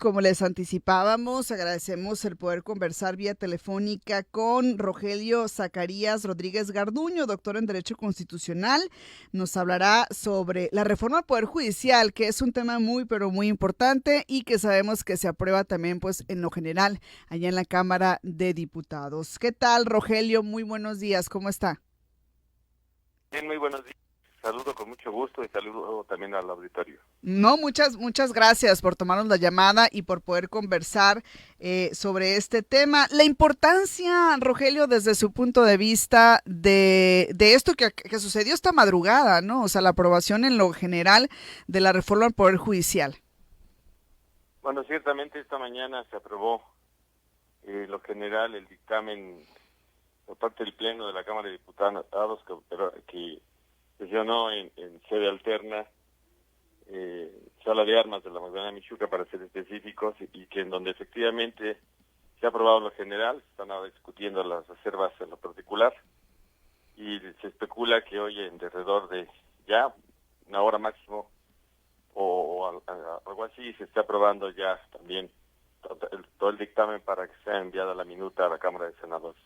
Como les anticipábamos, agradecemos el poder conversar vía telefónica con Rogelio Zacarías Rodríguez Garduño, doctor en Derecho Constitucional. Nos hablará sobre la reforma al Poder Judicial, que es un tema muy, pero muy importante y que sabemos que se aprueba también, pues, en lo general, allá en la Cámara de Diputados. ¿Qué tal, Rogelio? Muy buenos días, ¿cómo está? Bien, muy buenos días. Saludo con mucho gusto y saludo también al auditorio. No, muchas gracias por tomarnos la llamada y por poder conversar sobre este tema. La importancia, Rogelio, desde su punto de vista de esto que sucedió esta madrugada, ¿no? O sea, la aprobación en lo general de la reforma al Poder Judicial. Bueno, ciertamente esta mañana se aprobó lo general el dictamen por parte del Pleno de la Cámara de Diputados que sesionó en sede alterna, sala de armas de la Magdalena Michuca para ser específicos, y que en donde efectivamente se ha aprobado lo general, se están ahora discutiendo las reservas en lo particular, y se especula que hoy en alrededor de ya una hora máximo algo así, se está aprobando ya también todo el dictamen para que sea enviada la minuta a la Cámara de Senadores.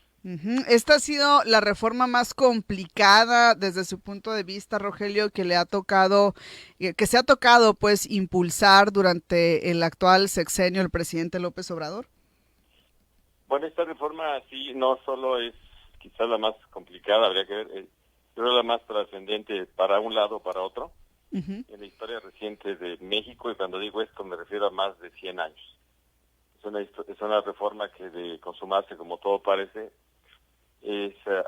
Esta ha sido la reforma más complicada desde su punto de vista, Rogelio, que le ha tocado, que se ha tocado, pues, impulsar durante el actual sexenio el presidente López Obrador. Bueno, esta reforma sí no solo es quizás la más complicada, habría que ver, pero la más trascendente para un lado o para otro Ujú. en la historia reciente de México, y cuando digo esto me refiero a más de 100 años. Es una reforma que, de consumarse como todo parece,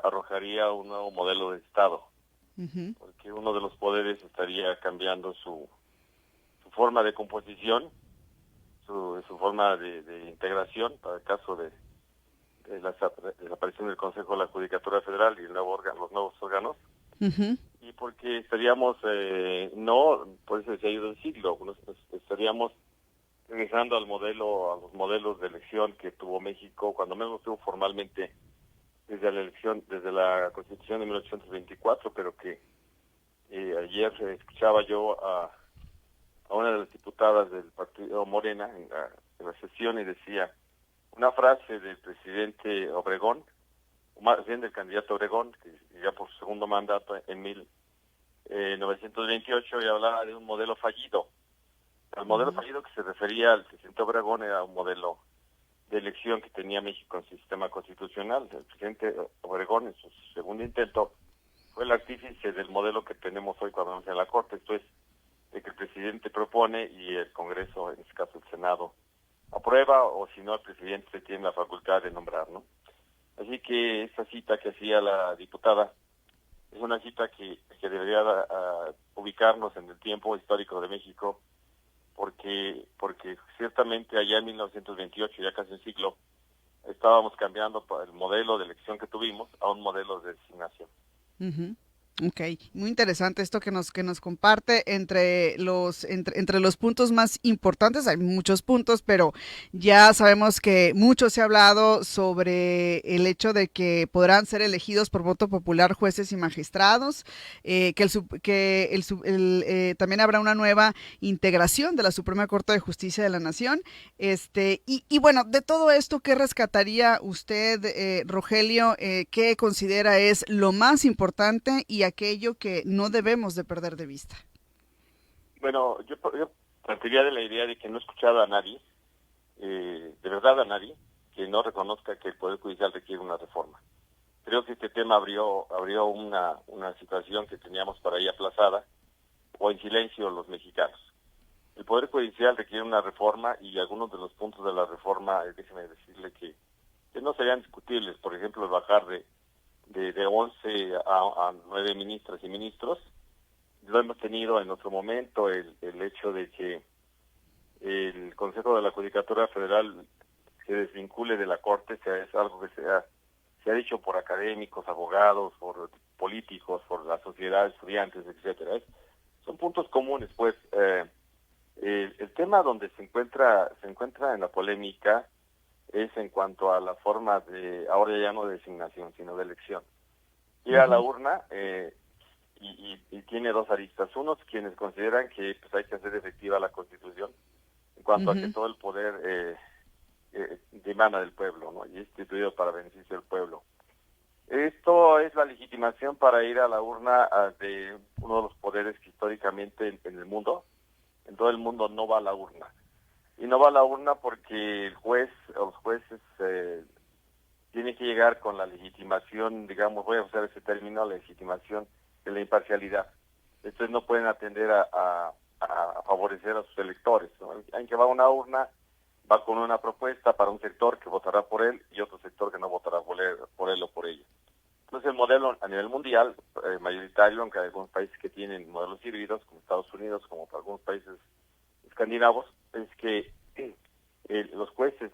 arrojaría un nuevo modelo de Estado, Ujú. porque uno de los poderes estaría cambiando su forma de composición, su forma de integración, para el caso de la desaparición del Consejo de la Judicatura Federal y el nuevo los nuevos órganos, Ujú. y porque estaríamos, no, por eso se ha ido un siglo, estaríamos regresando al modelo, a los modelos de elección que tuvo México, cuando menos tuvo formalmente desde la elección, desde la Constitución de 1824, pero que ayer escuchaba yo a una de las diputadas del partido Morena en la sesión, y decía una frase del presidente Obregón, o más bien del candidato Obregón, que ya por su segundo mandato en 1928, y hablaba de un modelo fallido. El modelo Ujú. fallido que se refería al presidente Obregón era un modelo de elección que tenía México en su sistema constitucional. El presidente Obregón, en su segundo intento, fue el artífice del modelo que tenemos hoy cuando vamos a la Corte, esto es, de que el presidente propone y el Congreso, en este caso el Senado, aprueba, o si no, el presidente tiene la facultad de nombrar, ¿no? Así que esta cita que hacía la diputada es una cita que debería ubicarnos en el tiempo histórico de México, porque ciertamente allá en 1928, ya casi un siglo, estábamos cambiando el modelo de elección que tuvimos a un modelo de designación. Ujú. Ok, muy interesante esto que nos comparte entre los puntos más importantes. Hay muchos puntos, pero ya sabemos que mucho se ha hablado sobre el hecho de que podrán ser elegidos por voto popular jueces y magistrados, también habrá una nueva integración de la Suprema Corte de Justicia de la Nación. Y bueno, de todo esto, ¿qué rescataría usted, Rogelio? ¿Qué considera es lo más importante y aquello que no debemos de perder de vista? Bueno, yo partiría de la idea de que no he escuchado a nadie, de verdad a nadie, que no reconozca que el Poder Judicial requiere una reforma. Creo que este tema abrió una situación que teníamos por ahí aplazada, o en silencio los mexicanos. El Poder Judicial requiere una reforma, y algunos de los puntos de la reforma, déjeme decirle que no serían discutibles. Por ejemplo, el bajar de 11 a 9 ministras y ministros. Lo hemos tenido en otro momento, el hecho de que el Consejo de la Judicatura Federal se desvincule de la Corte, es algo que se ha dicho por académicos, abogados, por políticos, por la sociedad, estudiantes, etcétera. Son puntos comunes, pues. El tema donde se encuentra en la polémica es en cuanto a la forma de, ahora ya no de designación, sino de elección. Ir a la Ujú. urna, y tiene dos aristas. Unos, quienes consideran que pues, hay que hacer efectiva la Constitución, en cuanto a que todo el poder dimana del pueblo, ¿no? Y es instituido para beneficio del pueblo. Esto es la legitimación para ir a la urna de uno de los poderes que históricamente en el mundo, en todo el mundo no va a la urna. Y no va a la urna porque el juez o los jueces tienen que llegar con la legitimación, digamos, voy a usar ese término, la legitimación de la imparcialidad. Entonces no pueden atender a favorecer a sus electores, ¿no? Alguien que va a una urna va con una propuesta para un sector que votará por él y otro sector que no votará por él o por ella. Entonces el modelo a nivel mundial, mayoritario, aunque hay algunos países que tienen modelos híbridos, como Estados Unidos, como algunos países escandinavos, es que los jueces,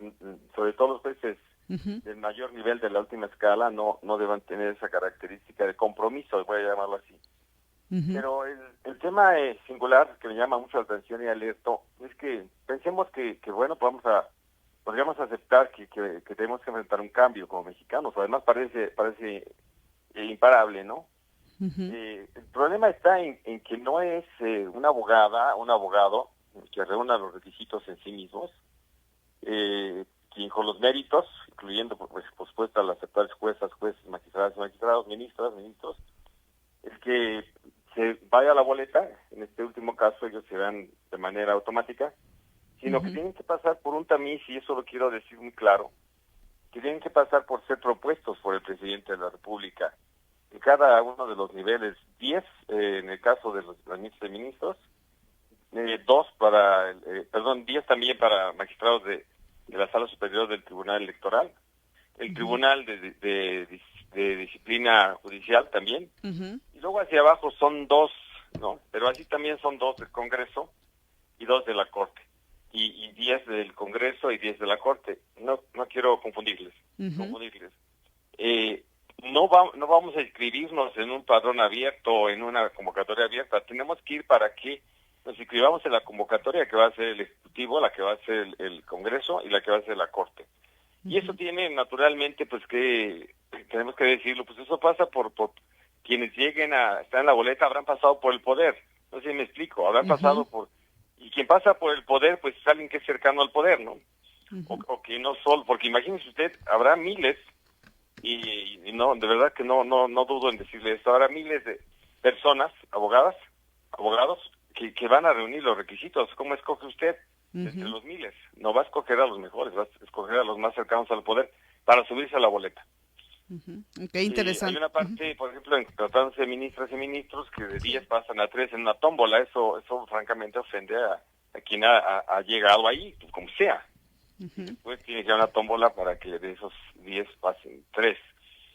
sobre todo los jueces del mayor nivel de la última escala, no deban tener esa característica de compromiso, voy a llamarlo así. Pero el tema singular que me llama mucho la atención y alerto es que pensemos que bueno, podríamos aceptar que tenemos que enfrentar un cambio como mexicanos. Además parece imparable, ¿no? El problema está en que no es una abogada, un abogado que reúna los requisitos en sí mismos, quien con los méritos, incluyendo por supuesto a las actuales juezas, jueces, magistrados, ministros, es que se vaya a la boleta, en este último caso ellos se dan de manera automática, sino que tienen que pasar por un tamiz, y eso lo quiero decir muy claro, que tienen que pasar por ser propuestos por el presidente de la República en cada uno de los niveles, 10 en el caso de los ministros y ministros, 10 también para magistrados de la Sala Superior del Tribunal Electoral, el Tribunal de Disciplina Judicial también, y luego hacia abajo son 2, ¿no? Pero así también son 2 del Congreso y 2 de la Corte, y 10 del Congreso y 10 de la Corte. No quiero confundirles. No vamos a inscribirnos en un padrón abierto o en una convocatoria abierta. Tenemos que ir para que nos inscribamos en la convocatoria que va a ser el Ejecutivo, la que va a ser el Congreso y la que va a ser la Corte. Y eso tiene naturalmente, pues que tenemos que decirlo, pues eso pasa por quienes lleguen a estar en la boleta, habrán pasado por el poder. No sé si me explico, habrán pasado por... Y quien pasa por el poder, pues es alguien que es cercano al poder, ¿no? O que no solo, porque imagínese usted, habrá miles, y no, de verdad que no dudo en decirle esto, habrá miles de personas, abogados, que van a reunir los requisitos. ¿Cómo escoge usted? Entre los miles. No va a escoger a los mejores, va a escoger a los más cercanos al poder para subirse a la boleta. Qué interesante. Hay una parte, por ejemplo, en tratándose de ministras y ministros, que de 10 pasan a 3 en una tómbola. Eso francamente ofende a quien ha llegado ahí, pues, como sea. Después tiene que haber una tómbola para que de esos 10 pasen 3.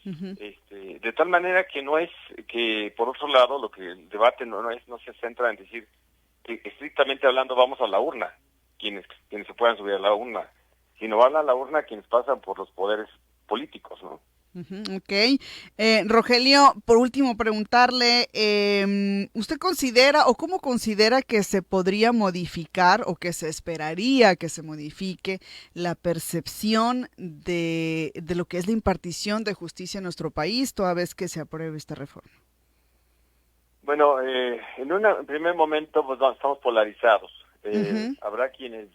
De tal manera que no es que, por otro lado, lo que el debate no se centra en decir que estrictamente hablando vamos a la urna, quienes se puedan subir a la urna, sino van a la urna quienes pasan por los poderes políticos, ¿no? Rogelio, por último preguntarle, ¿usted considera o cómo considera que se podría modificar o que se esperaría que se modifique la percepción de lo que es la impartición de justicia en nuestro país toda vez que se apruebe esta reforma? Bueno, en un primer momento pues no, estamos polarizados. Habrá quienes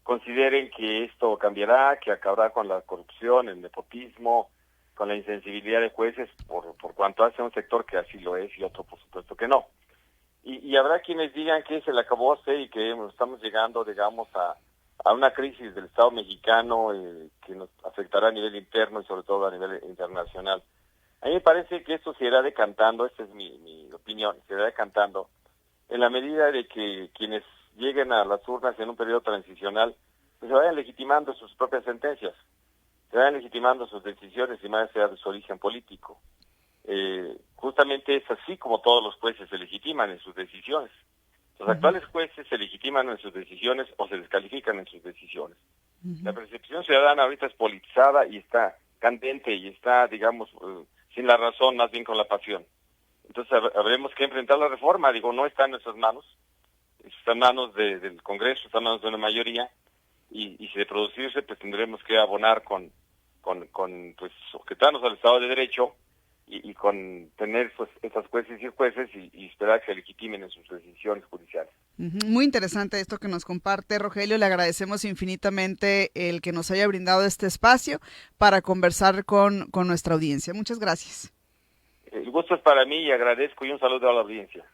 consideren que esto cambiará, que acabará con la corrupción, el nepotismo, con la insensibilidad de jueces por cuanto hace un sector que así lo es y otro por supuesto que no. Y habrá quienes digan que se le acabó y que estamos llegando, digamos, a una crisis del Estado mexicano que nos afectará a nivel interno y sobre todo a nivel internacional. A mí me parece que esto se irá decantando, esta es mi opinión, se irá decantando en la medida de que quienes lleguen a las urnas en un periodo transicional pues se vayan legitimando sus propias sentencias, se vayan legitimando sus decisiones y más sea de su origen político. Justamente es así como todos los jueces se legitiman en sus decisiones. Los actuales jueces se legitiman en sus decisiones o se descalifican en sus decisiones. La percepción ciudadana ahorita es politizada y está candente y está, digamos, sin la razón, más bien con la pasión. Entonces habremos que enfrentar la reforma. Digo, no está en nuestras manos, está en manos del Congreso, está en manos de una mayoría, y si de producirse, pues tendremos que abonar con pues, sujetarnos al Estado de Derecho y con tener pues, esas jueces y esperar que se legitimen en sus decisiones judiciales. Muy interesante esto que nos comparte Rogelio, le agradecemos infinitamente el que nos haya brindado este espacio para conversar con nuestra audiencia. Muchas gracias. El gusto es para mí y agradezco y un saludo a la audiencia.